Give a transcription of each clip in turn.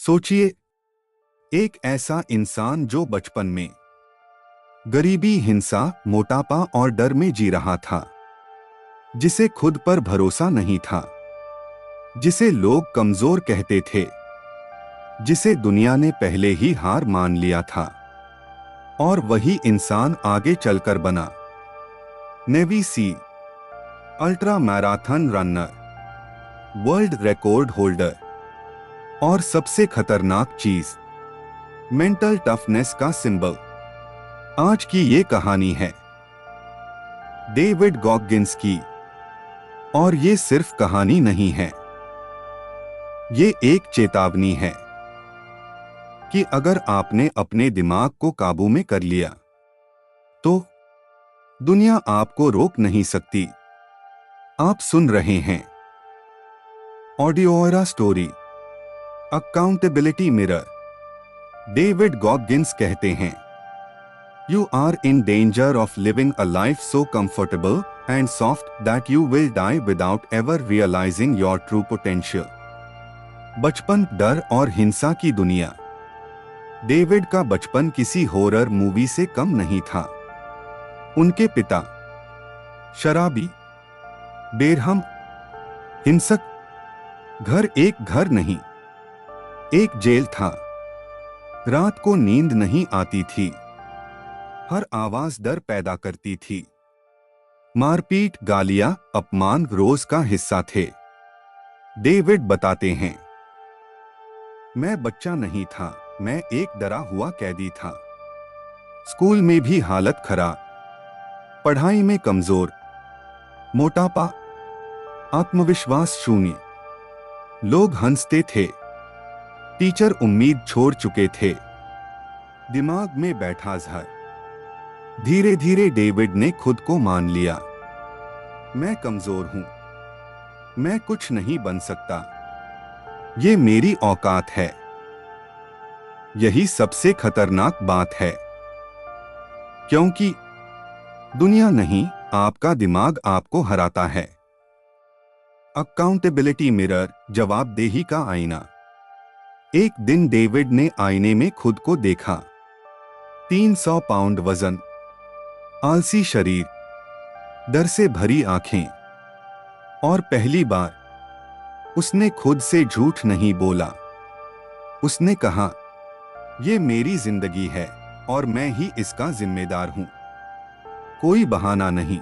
सोचिए, एक ऐसा इंसान जो बचपन में गरीबी, हिंसा, मोटापा और डर में जी रहा था, जिसे खुद पर भरोसा नहीं था, जिसे लोग कमजोर कहते थे, जिसे दुनिया ने पहले ही हार मान लिया था, और वही इंसान आगे चलकर बना navy seal, ultra marathon runner, world record holder और सबसे खतरनाक चीज, मेंटल टफनेस का सिंबल। आज की ये कहानी है डेविड गॉगिंस की, और ये सिर्फ कहानी नहीं है, ये एक चेतावनी है कि अगर आपने अपने दिमाग को काबू में कर लिया तो दुनिया आपको रोक नहीं सकती। आप सुन रहे हैं Audiora story, accountability mirror. David Goggins कहते हैं, You are in danger of living a life so comfortable and soft that you will die without ever realizing your true potential. बचपन, डर और हिंसा की दुनिया। डेविड का बचपन किसी हॉरर मूवी से कम नहीं था। उनके पिता शराबी, बेरहम, हिंसक, घर एक घर नहीं, एक जेल था। रात को नींद नहीं आती थी, हर आवाज डर पैदा करती थी। मारपीट, गालियां, अपमान रोज का हिस्सा थे। डेविड बताते हैं, मैं बच्चा नहीं था, मैं एक डरा हुआ कैदी था। स्कूल में भी हालत खराब, पढ़ाई में कमजोर, मोटापा, आत्मविश्वास शून्य। लोग हंसते थे, टीचर उम्मीद छोड़ चुके थे। दिमाग में बैठा जहर। धीरे धीरे डेविड ने खुद को मान लिया, मैं कमजोर हूं, मैं कुछ नहीं बन सकता, ये मेरी औकात है। यही सबसे खतरनाक बात है, क्योंकि दुनिया नहीं, आपका दिमाग आपको हराता है। अकाउंटेबिलिटी मिरर, जवाबदेही का आईना। एक दिन डेविड ने आईने में खुद को देखा। 300 पाउंड वजन, आलसी शरीर, डर से भरी आंखें, और पहली बार उसने खुद से झूठ नहीं बोला। उसने कहा, यह मेरी जिंदगी है और मैं ही इसका जिम्मेदार हूं। कोई बहाना नहीं,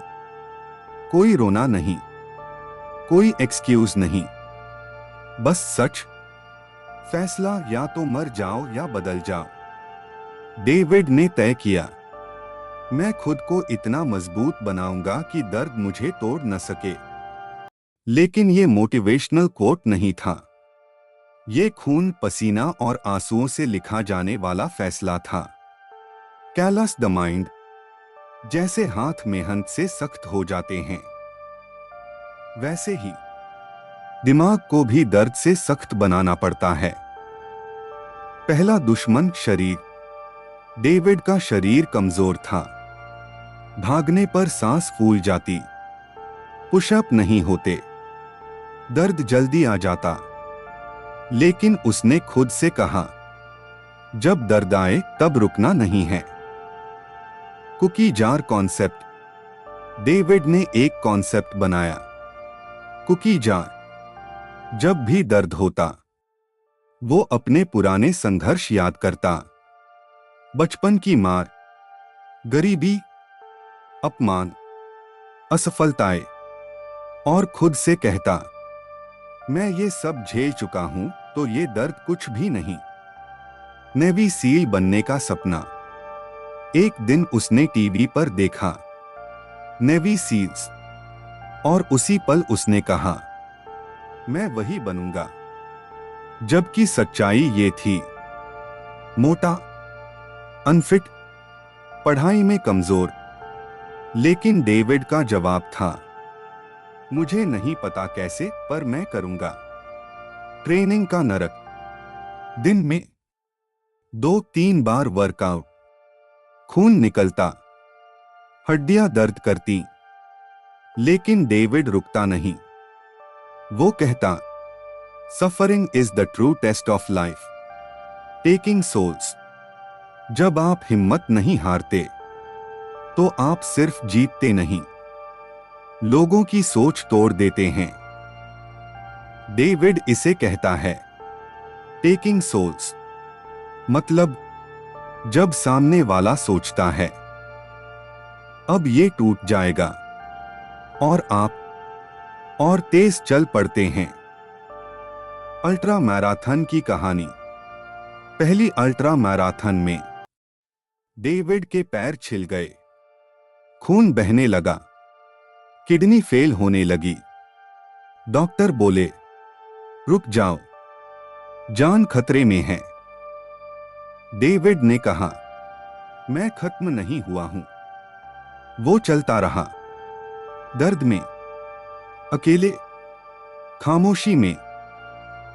कोई रोना नहीं, कोई एक्सक्यूज नहीं, बस सच। फैसला, या तो मर जाओ या बदल जाओ। डेविड ने तय किया, मैं खुद को इतना मजबूत बनाऊंगा कि दर्द मुझे तोड़ न सके। लेकिन यह मोटिवेशनल कोट नहीं था, यह खून, पसीना और आंसुओं से लिखा जाने वाला फैसला था। कैलस द माइंड, जैसे हाथ मेहनत से सख्त हो जाते हैं, वैसे ही दिमाग को भी दर्द से सख्त बनाना पड़ता है। पहला दुश्मन शरीर। डेविड का शरीर कमजोर था, भागने पर सांस फूल जाती, पुशअप नहीं होते, दर्द जल्दी आ जाता। लेकिन उसने खुद से कहा, जब दर्द आए तब रुकना नहीं है। Cookie jar concept. डेविड ने एक कॉन्सेप्ट बनाया, कुकी जार। जब भी दर्द होता, वो अपने पुराने संघर्ष याद करता। बचपन की मार, गरीबी, अपमान, असफलताएं, और खुद से कहता, मैं ये सब झेल चुका हूं, तो ये दर्द कुछ भी नहीं। नेवी सील बनने का सपना। एक दिन उसने टीवी पर देखा नेवी सील्स, और उसी पल उसने कहा, मैं वही बनूंगा। जबकि सच्चाई ये थी, मोटा, अनफिट, पढ़ाई में कमजोर। लेकिन डेविड का जवाब था, मुझे नहीं पता कैसे, पर मैं करूंगा। ट्रेनिंग का नरक। दिन में 2-3 बार वर्कआउट, खून निकलता, हड्डियां दर्द करती, लेकिन डेविड रुकता नहीं। वो कहता, suffering is the true test of life. Taking souls. जब आप हिम्मत नहीं हारते तो आप सिर्फ जीतते नहीं, लोगों की सोच तोड़ देते हैं। डेविड इसे कहता है टेकिंग सोल्स, मतलब जब सामने वाला सोचता है अब ये टूट जाएगा और आप और तेज चल पड़ते हैं। अल्ट्रा मैराथन की कहानी। पहली अल्ट्रा मैराथन में डेविड के पैर छिल गए, खून बहने लगा, किडनी फेल होने लगी। डॉक्टर बोले रुक जाओ, जान खतरे में है। डेविड ने कहा मैं खत्म नहीं हुआ हूं। वो चलता रहा, दर्द में, अकेले, खामोशी में।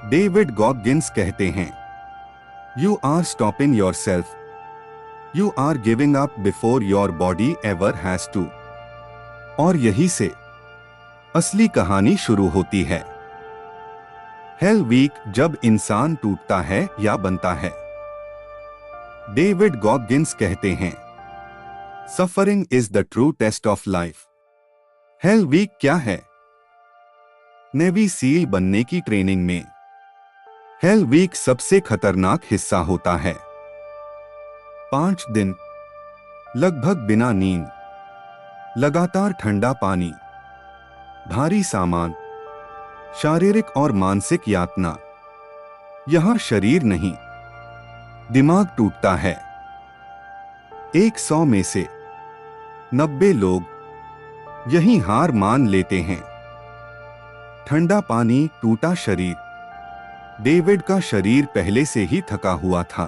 डेविड गॉगिंस कहते हैं you are stopping yourself, you are giving up before your body ever has to. और यही से असली कहानी शुरू होती है। हेल वीक जब इंसान टूटता है या बनता है। डेविड गॉगिंस कहते हैं suffering is the true test of life. Hell week क्या है? नेवी सील बनने की ट्रेनिंग में हेल वीक सबसे खतरनाक हिस्सा होता है। 5 दिन लगभग बिना नींद, लगातार ठंडा पानी, भारी सामान, शारीरिक और मानसिक यातना। यहां शरीर नहीं, दिमाग टूटता है। 100 में से 90 लोग यही हार मान लेते हैं। ठंडा पानी, टूटा शरीर। डेविड का शरीर पहले से ही थका हुआ था,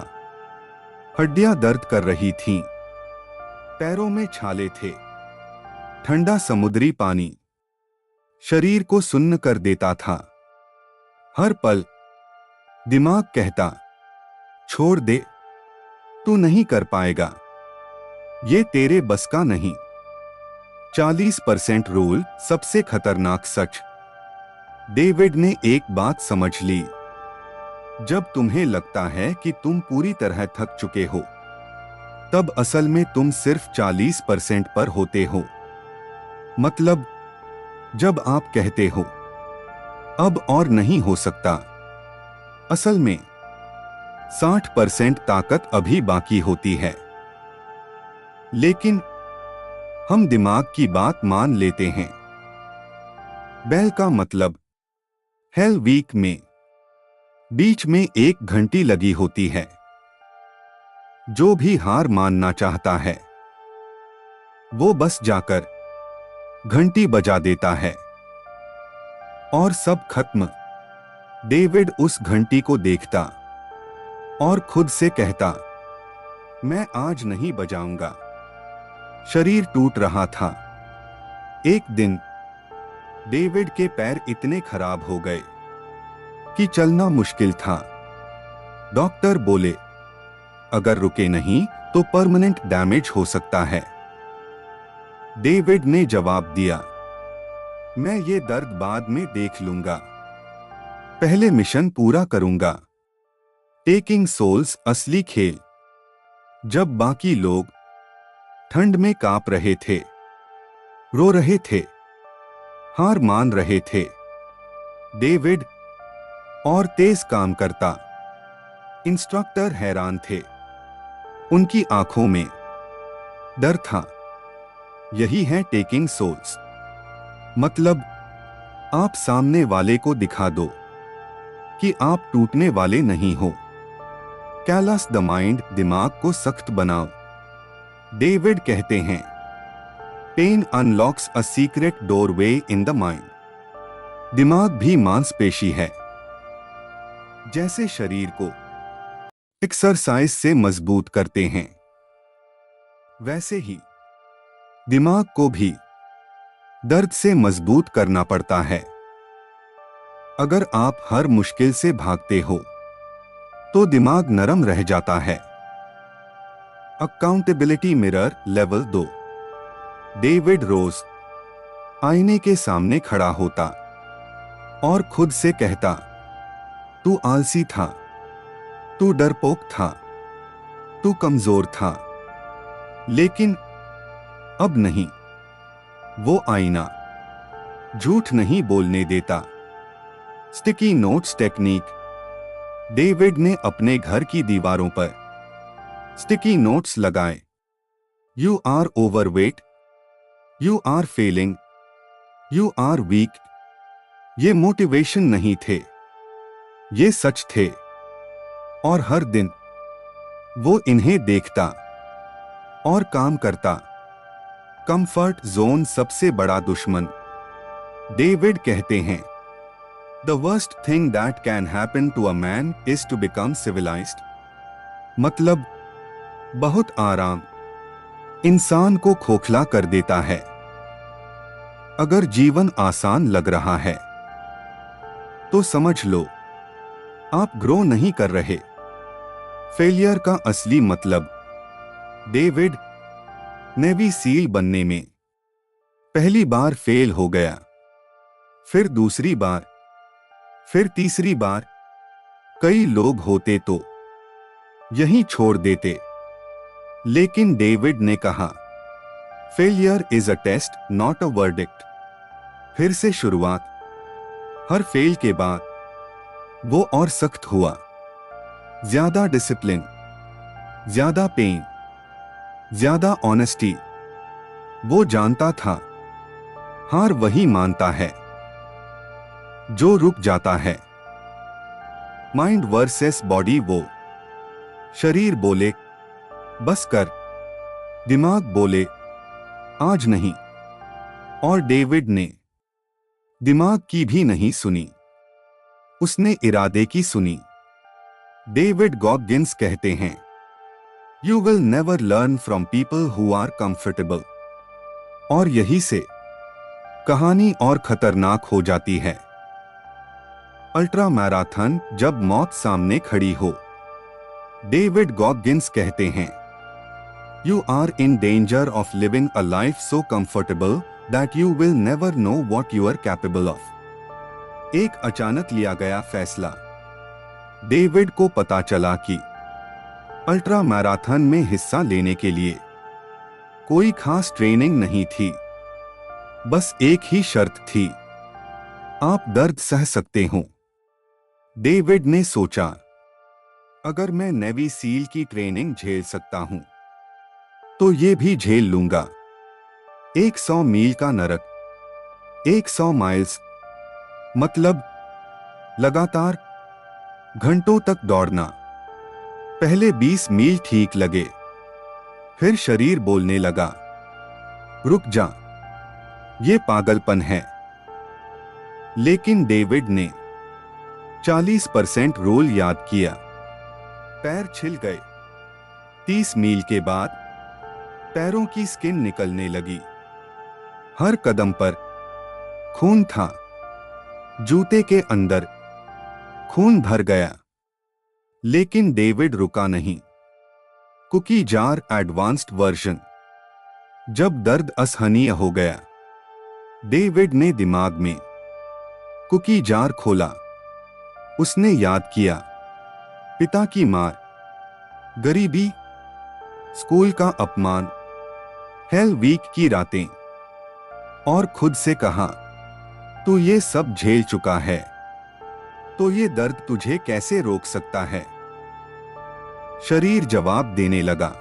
हड्डियां दर्द कर रही थीं, पैरों में छाले थे। ठंडा समुद्री पानी शरीर को सुन्न कर देता था। हर पल दिमाग कहता छोड़ दे, तू नहीं कर पाएगा, ये तेरे बस का नहीं। 40% रूल, सबसे खतरनाक सच। डेविड ने एक बात समझ ली, जब तुम्हें लगता है कि तुम पूरी तरह थक चुके हो तब असल में तुम सिर्फ 40% पर होते हो। मतलब जब आप कहते हो अब और नहीं हो सकता, असल में 60% ताकत अभी बाकी होती है। लेकिन हम दिमाग की बात मान लेते हैं। बेल का मतलब हेल वीक में बीच में 1 घंटी लगी होती है। जो भी हार मानना चाहता है वो बस जाकर घंटी बजा देता है और सब खत्म। डेविड उस घंटी को देखता और खुद से कहता मैं आज नहीं बजाऊंगा। शरीर टूट रहा था। एक दिन डेविड के पैर इतने खराब हो गए कि चलना मुश्किल था। डॉक्टर बोले अगर रुके नहीं तो परमानेंट डैमेज हो सकता है। डेविड ने जवाब दिया मैं ये दर्द बाद में देख लूंगा, पहले मिशन पूरा करूंगा। टेकिंग सोल्स असली खेल। जब बाकी लोग ठंड में कांप रहे थे, रो रहे थे, हार मान रहे थे, डेविड और तेज काम करता। इंस्ट्रक्टर हैरान थे, उनकी आंखों में डर था। यही है टेकिंग सोल्स। मतलब आप सामने वाले को दिखा दो कि आप टूटने वाले नहीं हो। कैलस द माइंड, दिमाग को सख्त बनाओ। डेविड कहते हैं pain unlocks a secret doorway in the mind. दिमाग भी मांसपेशी है। जैसे शरीर को एक्सरसाइज से मजबूत करते हैं, वैसे ही दिमाग को भी दर्द से मजबूत करना पड़ता है। अगर आप हर मुश्किल से भागते हो तो दिमाग नरम रह जाता है। Accountability mirror level 2। David Rose आईने के सामने खड़ा होता और खुद से कहता तू आलसी था, तू डरपोक था, तू कमजोर था, लेकिन अब नहीं। वो आईना झूठ नहीं बोलने देता। Sticky notes technique. डेविड ने अपने घर की दीवारों पर स्टिकी नोट्स लगाए। You are overweight, you are failing, you are weak. ये मोटिवेशन नहीं थे, ये सच थे। और हर दिन वो इन्हें देखता और काम करता। कंफर्ट जोन सबसे बड़ा दुश्मन। डेविड कहते हैं, the worst thing that can happen to a man is to become civilised. मतलब बहुत आराम इंसान को खोखला कर देता है। अगर जीवन आसान लग रहा है तो समझ लो आप ग्रो नहीं कर रहे। फेलियर का असली मतलब। डेविड नेवी सील बनने में पहली बार फेल हो गया, फिर दूसरी बार, फिर तीसरी बार। कई लोग होते तो यहीं छोड़ देते, लेकिन डेविड ने कहा, failure is a test not a verdict. फिर से शुरुआत। हर फेल के बाद वो और सख्त हुआ। ज्यादा डिसिप्लिन, ज्यादा पेन, ज्यादा ऑनेस्टी। वो जानता था हार वही मानता है जो रुक जाता है। Mind versus body. वो शरीर बोले बस कर, दिमाग बोले आज नहीं। और डेविड ने दिमाग की भी नहीं सुनी, उसने इरादे की सुनी। डेविड गॉगिंस कहते हैं, you will never learn from people who are comfortable. और यही से कहानी और खतरनाक हो जाती है। अल्ट्रा मैराथन जब मौत सामने खड़ी हो। डेविड गॉगिंस कहते हैं, you are in danger of living a life so comfortable that you will never know what you are capable of. एक अचानक लिया गया फैसला। डेविड को पता चला कि अल्ट्रा मैराथन में हिस्सा लेने के लिए कोई खास ट्रेनिंग नहीं थी। बस एक ही शर्त थी, आप दर्द सह सकते हो। डेविड ने सोचा, अगर मैं नेवी सील की ट्रेनिंग झेल सकता हूं तो ये भी झेल लूंगा। 100 मील का नरक, 100 माइल्स, मतलब लगातार घंटों तक दौड़ना। पहले 20 मील ठीक लगे, फिर शरीर बोलने लगा, रुक जा, ये पागलपन है। लेकिन डेविड ने 40% रूल याद किया। पैर छिल गए। 30 मील के बाद पैरों की स्किन निकलने लगी। हर कदम पर खून था। जूते के अंदर खून भर गया। लेकिन डेविड रुका नहीं। Cookie jar advanced version. जब दर्द असहनीय हो गया, डेविड ने दिमाग में कुकी जार खोला। उसने याद किया, पिता की मार, गरीबी, स्कूल का अपमान, हेल वीक की रातें, और खुद से कहा, तू ये सब झेल चुका है, तो ये दर्द तुझे कैसे रोक सकता है। शरीर जवाब देने लगा।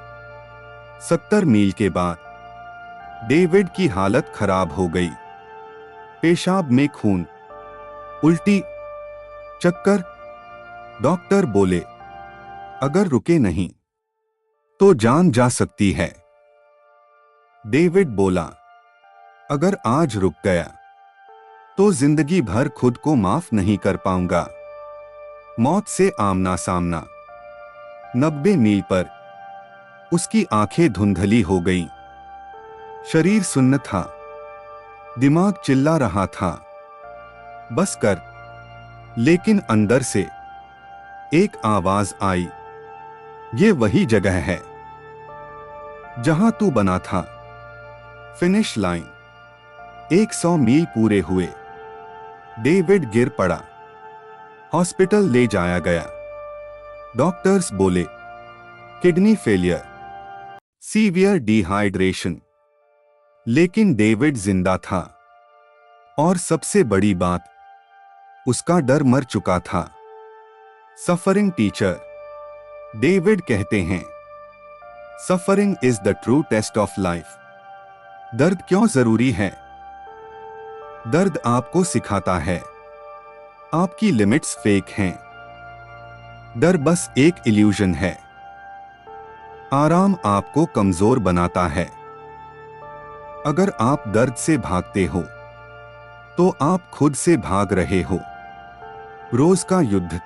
70 मील के बाद डेविड की हालत खराब हो गई। पेशाब में खून, उल्टी, चक्कर। डॉक्टर बोले, अगर रुके नहीं तो जान जा सकती है। डेविड बोला, अगर आज रुक गया तो जिंदगी भर खुद को माफ नहीं कर पाऊंगा। मौत से आमना सामना। 90 मील पर उसकी आंखें धुंधली हो गईं। शरीर सुन्न था, दिमाग चिल्ला रहा था, बस कर। लेकिन अंदर से एक आवाज आई, ये वही जगह है जहां तू बना था। Finish line. 100 मील पूरे हुए। डेविड गिर पड़ा। हॉस्पिटल ले जाया गया। डॉक्टर्स बोले किडनी फेलियर, सीवियर डिहाइड्रेशन, लेकिन डेविड जिंदा था। और सबसे बड़ी बात, उसका डर मर चुका था। Suffering teacher. डेविड कहते हैं, suffering is the true test of life. दर्द क्यों जरूरी है? दर्द आपको सिखाता है आपकी लिमिट्स फेक हैं। डर बस एक इल्यूजन है। आराम आपको कमजोर बनाता है। अगर आप दर्द से भागते हो तो आप खुद से भाग रहे हो। रोज का युद्ध।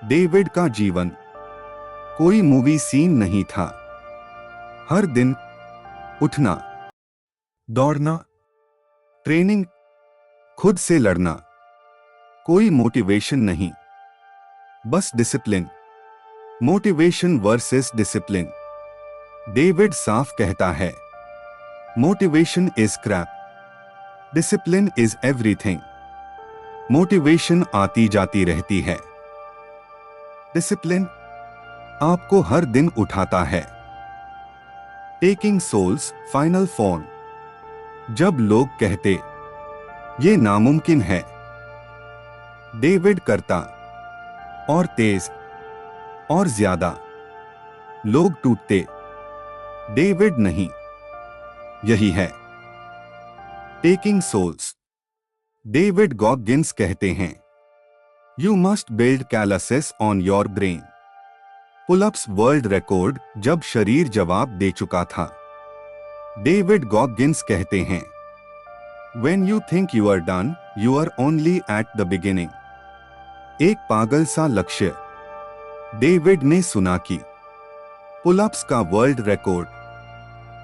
डेविड का जीवन कोई मूवी सीन नहीं था। हर दिन उठना, दौड़ना, ट्रेनिंग, खुद से लड़ना। कोई मोटिवेशन नहीं, बस discipline. Motivation versus discipline. David साफ कहता है, motivation is crap, discipline is everything. Motivation आती जाती रहती है, डिसिप्लिन आपको हर दिन उठाता है। Taking souls final form. जब लोग कहते ये नामुमकिन है, डेविड करता, और तेज और ज्यादा। लोग टूटते, डेविड नहीं। यही है टेकिंग सोल्स। डेविड गॉगिंस कहते हैं, you must build calluses on your brain. Pullups world record जब शरीर जवाब दे चुका था। डेविड गॉगिंस कहते हैं, When you think you are done, you are only at the beginning. एक पागल सा लक्ष्य। डेविड ने सुना कि पुलअप्स का वर्ल्ड रिकॉर्ड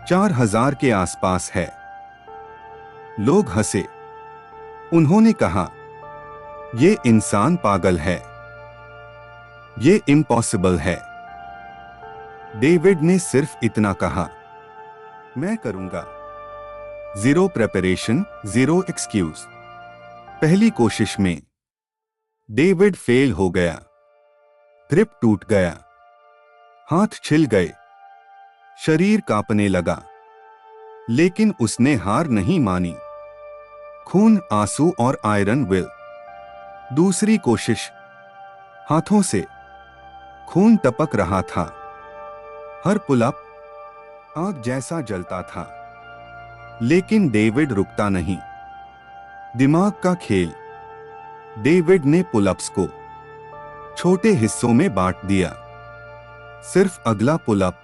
4000 के आसपास है। लोग हंसे। उन्होंने कहा, यह इंसान पागल है, यह इम्पॉसिबल है। डेविड ने सिर्फ इतना कहा, मैं करूंगा। Zero preparation, zero excuse. पहली कोशिश में डेविड फेल हो गया। ग्रिप टूट गया, हाथ छिल गए, शरीर कांपने लगा, लेकिन उसने हार नहीं मानी। खून, आंसू और आयरन विल। दूसरी कोशिश, हाथों से खून टपक रहा था। हर पुलअप आग जैसा जलता था, लेकिन डेविड रुकता नहीं। दिमाग का खेल। डेविड ने पुलअप्स को छोटे हिस्सों में बांट दिया। सिर्फ अगला पुलअप,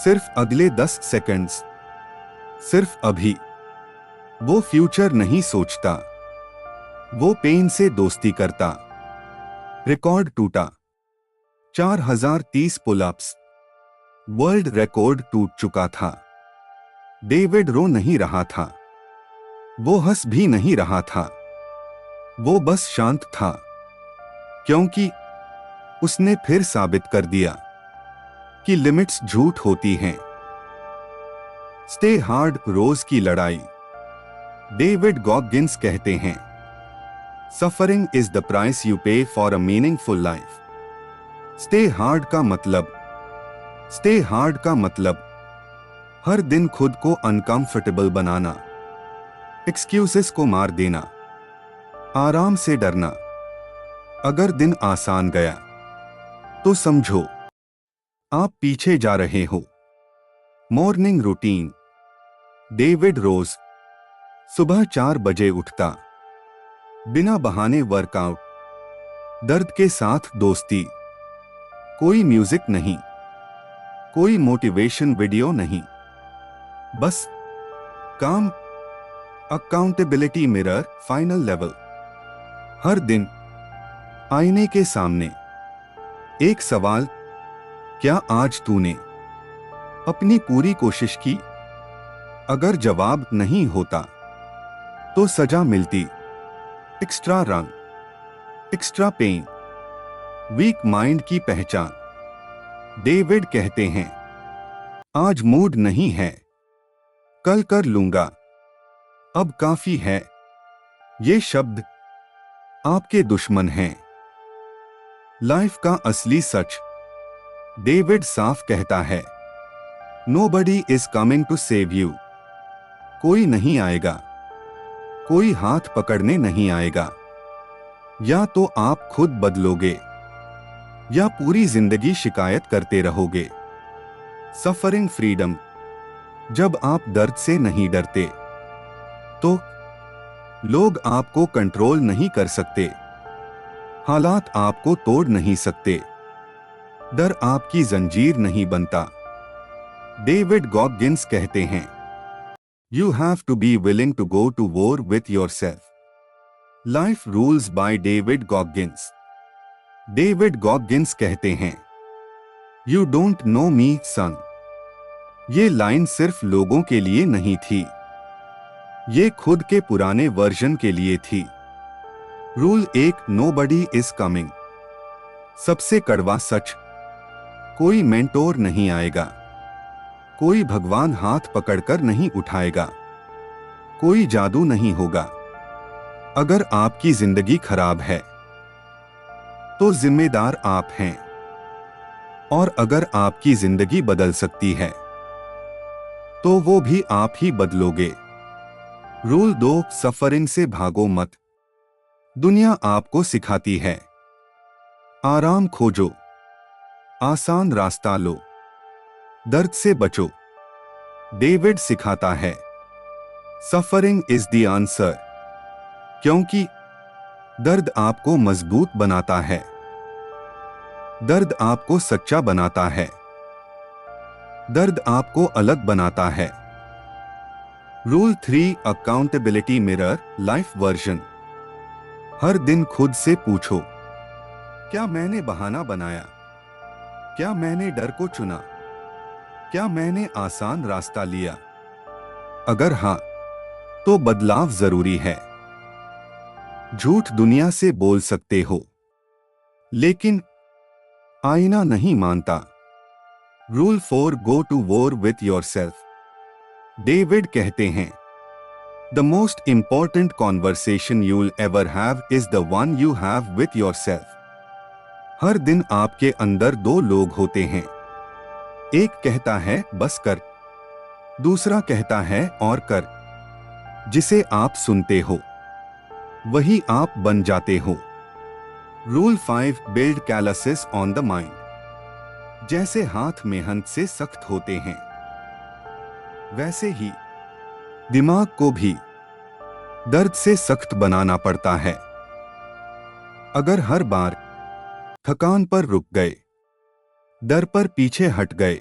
सिर्फ अगले 10 सेकंड्स, सिर्फ अभी। वो फ्यूचर नहीं सोचता, वो पेन से दोस्ती करता। रिकॉर्ड टूटा। 4030 पुलअप्स। वर्ल्ड रिकॉर्ड टूट चुका था। डेविड रो नहीं रहा था, वो हंस भी नहीं रहा था, वो बस शांत था, क्योंकि उसने फिर साबित कर दिया कि लिमिट्स झूठ होती हैं। स्टे हार्ड, रोज की लड़ाई। डेविड गॉगिंस कहते हैं, suffering is the price you pay for a meaningful life. Stay hard का मतलब हर दिन खुद को अनकंफर्टेबल बनाना, एक्सक्यूजेस को मार देना, आराम से डरना। अगर दिन आसान गया तो समझो आप पीछे जा रहे हो। Morning routine. डेविड रोज सुबह 4 बजे उठता। बिना बहाने वर्कआउट, दर्द के साथ दोस्ती। कोई म्यूजिक नहीं, कोई मोटिवेशन वीडियो नहीं, बस काम, अकाउंटेबिलिटी मिरर, फाइनल लेवल। हर दिन आईने के सामने एक सवाल, क्या आज तूने अपनी पूरी कोशिश की? अगर जवाब नहीं होता तो सजा मिलती। Extra run, extra pain. Weak mind की पहचान। डेविड कहते हैं, आज मूड नहीं है, कल कर लूंगा, अब काफी है। ये शब्द आपके दुश्मन हैं। लाइफ का असली सच। डेविड साफ कहता है, nobody is coming to save you. कोई नहीं आएगा, कोई हाथ पकड़ने नहीं आएगा। या तो आप खुद बदलोगे या पूरी जिंदगी शिकायत करते रहोगे। Suffering freedom. जब आप दर्द से नहीं डरते तो लोग आपको कंट्रोल नहीं कर सकते, हालात आपको तोड़ नहीं सकते, डर आपकी जंजीर नहीं बनता। डेविड गॉगिंस कहते हैं, you have to be willing to go to war with yourself. Life rules by David Goggins. David Goggins कहते हैं, you don't know me son. ये लाइन सिर्फ लोगों के लिए नहीं थी, ये खुद के पुराने वर्जन के लिए थी। Rule 1, nobody is coming. सबसे कड़वा सच, कोई मेंटोर नहीं आएगा, कोई भगवान हाथ पकड़कर नहीं उठाएगा, कोई जादू नहीं होगा। अगर आपकी जिंदगी खराब है तो जिम्मेदार आप हैं, और अगर आपकी जिंदगी बदल सकती है तो वो भी आप ही बदलोगे। रूल 2, सफरिंग से भागो मत। दुनिया आपको सिखाती है, आराम खोजो, आसान रास्ता लो, दर्द से बचो। डेविड सिखाता है, सफरिंग इज द आंसर, क्योंकि दर्द आपको मजबूत बनाता है, दर्द आपको सच्चा बनाता है, दर्द आपको अलग बनाता है। Rule 3, accountability mirror life version. हर दिन खुद से पूछो, क्या मैंने बहाना बनाया? क्या मैंने डर को चुना? क्या मैंने आसान रास्ता लिया? अगर हां, तो बदलाव जरूरी है। झूठ दुनिया से बोल सकते हो, लेकिन आईना नहीं मानता। Rule 4, go to war with yourself. David कहते हैं, the most important conversation you'll ever have is the one you have with yourself. हर दिन आपके अंदर दो लोग होते हैं। एक कहता है बस कर, दूसरा कहता है और कर। जिसे आप सुनते हो वही आप बन जाते हो। Rule 5, build calluses on the mind. जैसे हाथ मेहनत से सख्त होते हैं, वैसे ही दिमाग को भी दर्द से सख्त बनाना पड़ता है। अगर हर बार थकान पर रुक गए, डर पर पीछे हट गए,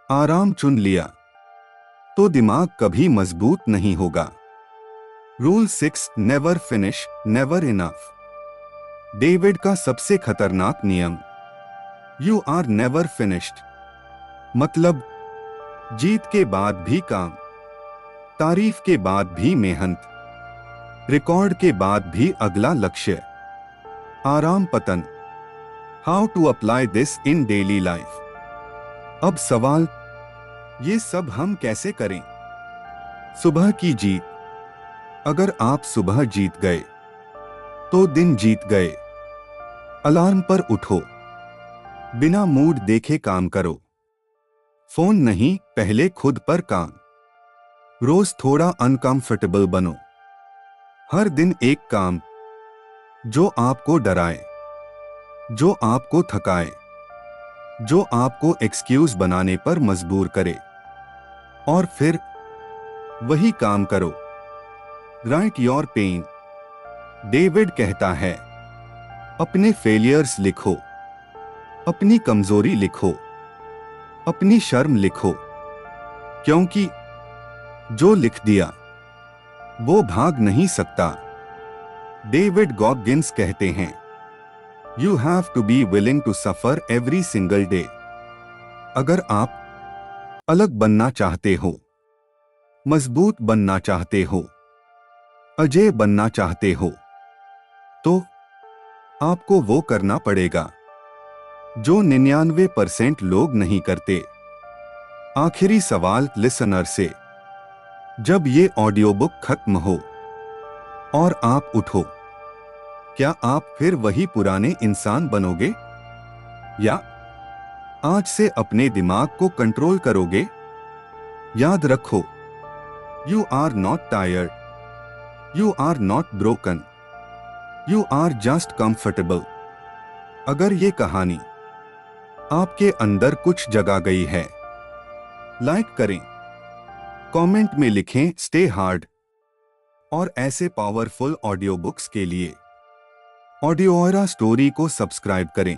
आराम चुन लिया, तो दिमाग कभी मजबूत नहीं होगा। Rule 6, never finish, never enough. David का सबसे खतरनाक नियम, यू आर नेवर फिनिश्ड। मतलब जीत के बाद भी काम, तारीफ के बाद भी मेहनत, रिकॉर्ड के बाद भी अगला लक्ष्य, आराम पतन। How to apply this in daily life. अब सवाल, ये सब हम कैसे करें? सुबह की जीत। अगर आप सुबह जीत गए तो दिन जीत गए। अलार्म पर उठो, बिना मूड देखे काम करो। फोन नहीं, पहले खुद पर काम। रोज थोड़ा अनकंफर्टेबल बनो। हर दिन एक काम जो आपको डराए, जो आपको थकाए, जो आपको एक्सक्यूज बनाने पर मजबूर करे, और फिर वही काम करो। Right your pen. डेविड कहता है, अपने फेलियर्स लिखो, अपनी कमजोरी लिखो, अपनी शर्म लिखो, क्योंकि जो लिख दिया वो भाग नहीं सकता। डेविड गॉगिंस कहते हैं, you have to be willing to suffer every single day. अगर आप अलग बनना चाहते हो, मजबूत बनना चाहते हो, अजय बनना चाहते हो, तो आपको वो करना पड़ेगा जो 99% लोग नहीं करते। आखिरी सवाल लिसनर से, जब ये ऑडियो बुक खत्म हो और आप उठो क्या आप फिर वही पुराने इंसान बनोगे, या आज से अपने दिमाग को कंट्रोल करोगे? याद रखो, you are not tired, you are not broken, you are just comfortable. अगर ये कहानी आपके अंदर कुछ जगा गई है, लाइक करें, कमेंट में लिखें स्टे हार्ड, और ऐसे पावरफुल ऑडियो बुक्स के लिए ऑडियोरा स्टोरी को सब्सक्राइब करें।